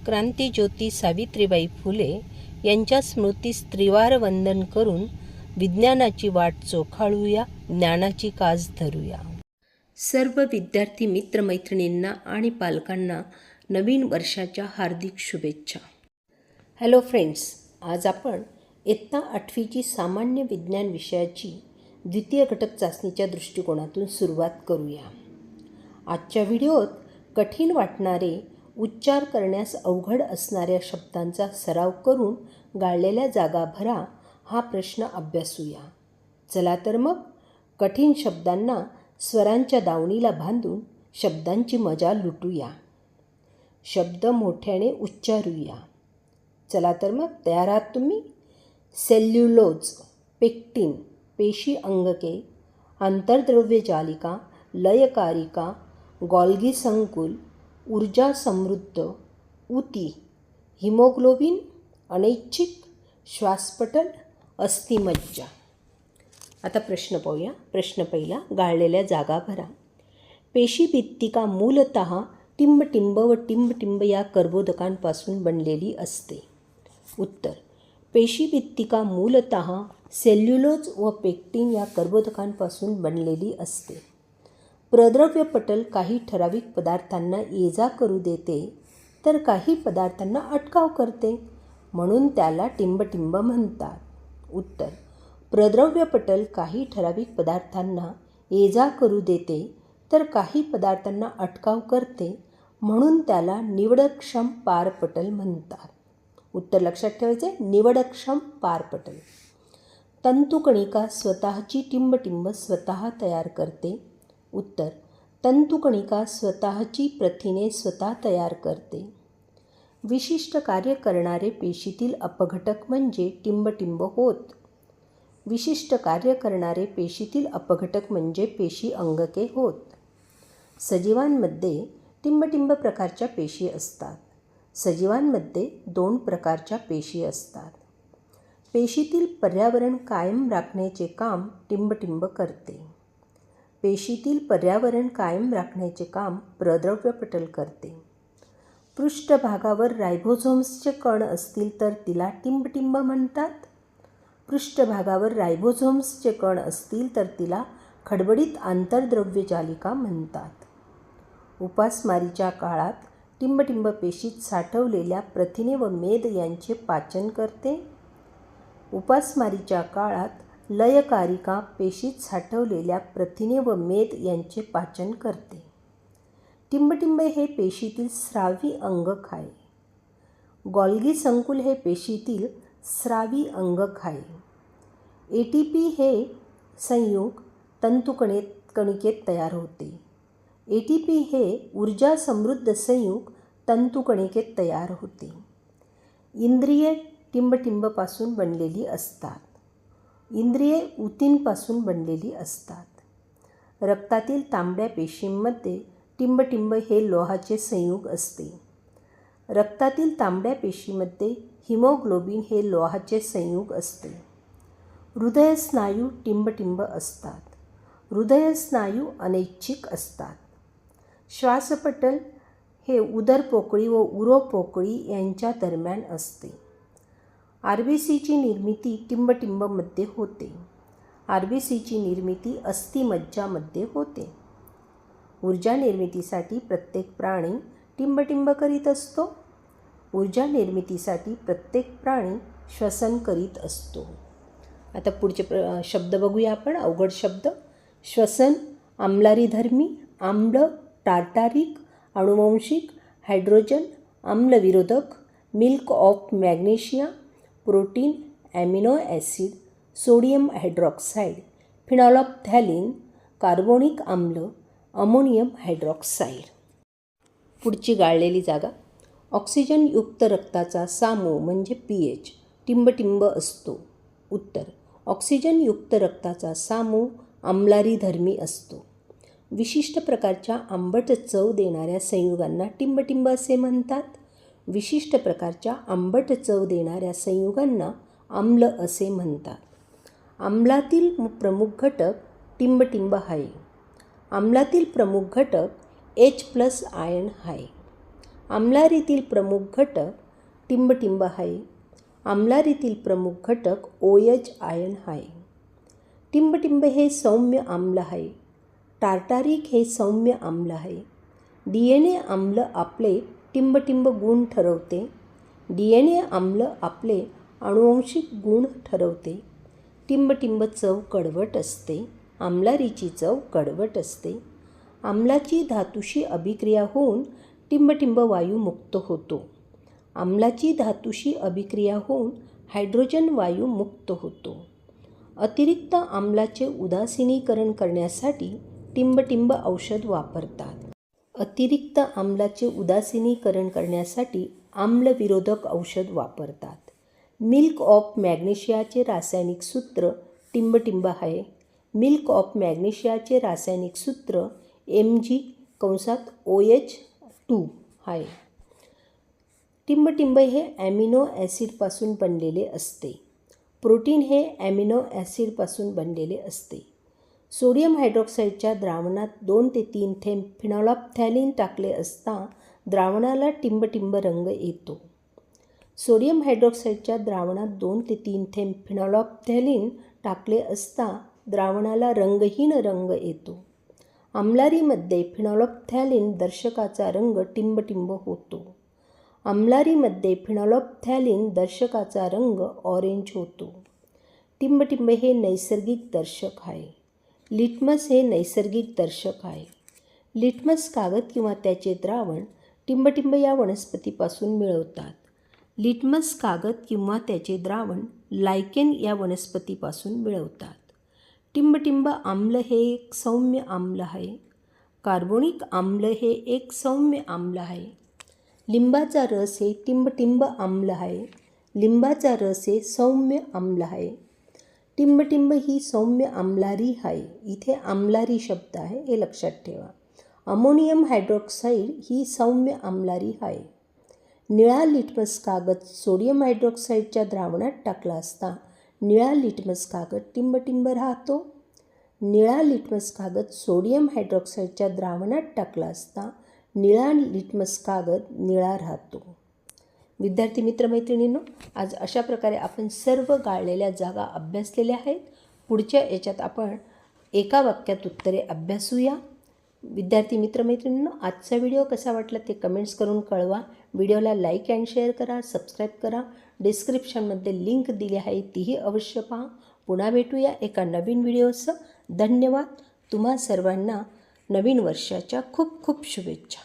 क्रांतिज्योती सावित्रीबाई फुले यांच्या स्मृतीस त्रिवार वंदन करून विज्ञानाची वाट चोखाळूया, ज्ञानाची कास धरूया. सर्व विद्यार्थी मित्रमैत्रिणींना आणि पालकांना नवीन वर्षाच्या हार्दिक शुभेच्छा. हॅलो फ्रेंड्स, आज आपण इयत्ता 8वीची सामान्य विज्ञान विषयाची द्वितीय घटक चाचणीच्या दृष्टिकोनातून सुरुवात करूया. आजच्या व्हिडिओत कठीण वाटणारे, उच्चार करण्यास अवघड असणाऱ्या शब्दांचा सराव करून गाळलेल्या जागा भरा हा प्रश्न अभ्यासूया. चला तर मग कठीण शब्दांना स्वरांच्या दावणीला बांधून शब्दांची मजा लुटूया. शब्द मोठ्याने उच्चारूया. चला तर मग तयार आहात तुम्ही? सेल्युलोज, पेक्टिन, पेशी अंगके, आंतरद्रव्य जालिका, लयकारिका, गॉल्गी संकुल, ऊर्जा समृद्ध, ऊती, हिमोग्लोबिन, अनैच्छिक, श्वासपटल, अस्थिमज्जा. आता प्रश्न पाहूया. प्रश्न पहिला, गाळलेल्या जागा भरा. पेशीभित्तिका मूलतः टिंबटिंब व टिंबटिंब या कर्बोदकांपासून बनलेली असते. उत्तर, पेशीभित्तिका मूलतः सेल्युलोज व पेक्टिन या कर्बोदकांपासून बनलेली असते. प्रद्रव्य पटल काही ठराविक पदार्थांना ये जा करू देते तर काही पदार्थांना अटकाव करते, म्हणून त्याला टिंबटिंब म्हणतात. उत्तर, प्रद्रव्य पटल काही ठराविक पदार्थांना ये जा करू देते तर काही पदार्थांना अटकाव करते, म्हणून त्याला निवडक्षम पारपटल म्हणतात. उत्तर लक्षात ठेवायचे, निवडक्षम पारपटल. तंतुकणिका स्वतःची टिंबटिंब स्वतः तयार करते. उत्तर, तंतुकणिका स्वतःची प्रथिने स्वतः तयार करते. विशिष्ट कार्य करणारे पेशीतील अपघटक म्हणजे टिंबटिंब होत. विशिष्ट कार्य करणारे पेशीतील अपघटक म्हणजे पेशी अंगके होत. सजीवांमध्ये टिंबटिंब प्रकारच्या पेशी असतात. सजीवांमध्ये 2 प्रकारच्या पेशी असतात. पेशीतील पर्यावरण कायम राखण्याचे काम टिंबटिंब करते. पेशीतील पर्यावरण कायम राखण्याचे काम प्रद्रव्य पटल करते. पृष्ठभागावर रायबोझोम्सचे कण असतील तर तिला टिंबटिंब म्हणतात. पृष्ठभागावर रायबोझोम्सचे कण असतील तर तिला खडबडीत आंतरद्रव्य जालिका म्हणतात. उपासमारीच्या काळात टिंबटिंब पेशीत साठवलेल्या प्रथिने व मेद यांचे पाचन करते. उपासमारीच्या काळात लयकारिका पेशीत साठवलेल्या प्रथिने व मेद यांचे पाचन करते. टिंबटिंब हे पेशीतील स्रावी अंगक आहे. गॉल्गी संकुल हे पेशीतील स्रावी अंगक आहे. ATP हे संयुग तंतुकणिकेत तयार होते. ATP हे ऊर्जा समृद्ध संयुग तंतुकणिकेत तयार होते. इंद्रिये टिंबटिंबपासून बनलेली असतात. इंद्रिये ऊतींपासून बनलेली असतात. रक्तातील तांबड्या पेशींमध्ये टिंबटिंब हे लोहाचे संयुग असते. रक्तातील तांबड्या पेशीमध्ये हिमोग्लोबिन हे लोहाचे संयुग असते. हृदयस्नायू टिंबटिंब असतात. हृदयस्नायू अनैच्छिक असतात. श्वासपटल हे उदरपोकळी व उरोपोकळी यांच्या दरम्यान असते. RBCची निर्मिती टिंबटिंबमध्ये होते. RBCची निर्मिती अस्थिमज्जामध्ये होते. ऊर्जा निर्मितीसाठी प्रत्येक प्राणी टिंबटिंब करीत असतो. ऊर्जा निर्मितीसाठी प्रत्येक प्राणी श्वसन करीत असतो. आता पुढचे शब्द बघूया आपण. अवघड शब्द. श्वसन, आम्लारीधर्मी, आम्ल, टार्टारिक, अनुवांशिक, हायड्रोजन, आम्लविरोधक, milk of magnesia, protein, amino acid, sodium hydroxide, phenolphthalein, carbonic आम्ल, अमोनियम हायड्रॉक्साईड. पुढची गाळलेली जागा. ऑक्सिजनयुक्त रक्ताचा सामू म्हणजे pH टिंबटिंब असतो. उत्तर, ऑक्सिजनयुक्त रक्ताचा सामू आम्लारीधर्मी असतो. विशिष्ट प्रकारच्या आंबट चव देणाऱ्या संयुगांना टिंबटिंब असे म्हणतात. विशिष्ट प्रकारच्या आंबट चव देणाऱ्या संयुगांना आम्ल असे म्हणतात. आम्लातील प्रमुख घटक टिंबटिंब आहे. आम्लातील प्रमुख घटक H+ आयन आहे. आम्लारीतील प्रमुख घटक टिंबटिंब आहे. आम्लारीतील प्रमुख घटक OH आयन आहे. टिंबटिंब हे सौम्य आम्ल आहे. टार्टारिक हे सौम्य आम्ल आहे. DNA आम्ल आपले टिंबटिंब गुण ठरवते. DNA आम्ल आपले अनुवांशिक गुण ठरवते. टिंबटिंब चव कडवट असते. आम्लारीची चव कडवट असते. आम्लाची धातूशी अभिक्रिया होऊन टिंबटिंब वायू मुक्त होतो. आम्लाची धातूशी अभिक्रिया होऊन हायड्रोजन वायू मुक्त होतो. अतिरिक्त आम्लाचे उदासीनीकरण करण्यासाठी टिंबटिंब औषध वापरतात. अतिरिक्त आम्लाचे उदासीनीकरण करण्यासाठी आम्लविरोधक औषध वापरतात. मिल्क ऑफ मॅग्नेशियाचे रासायनिक सूत्र टिंबटिंब आहे. मिल्क ऑफ मॅग्नेशियाचे रासायनिक सूत्र Mg(OH2) आहे. टिंबटिंब हे ॲमिनो ॲसिडपासून बनलेले असते. प्रोटीन हे ॲमिनो ॲसिडपासून बनलेले असते. सोडियम हायड्रॉक्साईडच्या द्रावणात 2 ते 3 थेंब फिनॉल्फथॅलीन टाकले असता द्रावणाला टिंबटिंब रंग येतो. सोडियम हायड्रॉक्साईडच्या द्रावणात 2 ते 3 थेंब फिनॉल्फथॅलीन टाकले असता द्रावणाला रंगहीन रंग येतो. आम्लारीमध्ये फिनॉल्फथॅलीन दर्शकाचा रंग टिंबटिंब होतो. आम्लारीमध्ये फिनॉल्फथॅलीन दर्शकाचा रंग ऑरेंज होतो. टिंबटिंब हे नैसर्गिक दर्शक आहे. लिटमस हे नैसर्गिक दर्शक आहे. लिटमस कागद किंवा त्याचे द्रावण टिंबटिंब या वनस्पतीपासून मिळवतात. लिटमस कागद किंवा त्याचे द्रावण लायकेन या वनस्पतीपासून मिळवतात. टिंबटिंब आम्ल हे एक सौम्य आम्ल आहे. कार्बोनिक आम्ल हे एक सौम्य आम्ल आहे. लिंबाचा रस हे टिंबटिंब आम्ल आहे. लिंबाचा रस हे सौम्य आम्ल आहे. टिंबटिंब ही सौम्य आम्लारी आहे. इथे आम्लारी शब्द आहे, हे लक्षात ठेवा. अमोनियम हायड्रॉक्साईड ही सौम्य आम्लारी आहे. निळा लिटमस कागद सोडियम हायड्रॉक्साईडच्या द्रावणात टाकला असता निळा लिटमस कागद टिंबटिंब राहतो. निळा लिटमस कागद सोडियम हायड्रॉक्साईडच्या द्रावणात टाकला असता निळा लिटमस कागद निळा राहतो. विद्यार्थी मित्रमैत्रिणींनो, आज अशा प्रकारे आपण सर्व गाळलेल्या जागा अभ्यासलेल्या आहेत. पुढच्या याच्यात आपण एका वाक्यात उत्तरे अभ्यासूया. विद्यार्थी मित्रमैत्रिणींनो, आजचा व्हिडिओ कसा वाटला ते कमेंट्स करून कळवा. व्हिडिओला लाईक अँड शेअर करा, सबस्क्राईब करा. डिस्क्रिप्शनमध्ये लिंक दिली आहे, तीही अवश्य पहा. पुन्हा भेटूया एका नवीन व्हिडिओसह. धन्यवाद. तुम्हा सर्वांना नवीन वर्षाच्या खूप खूप शुभेच्छा.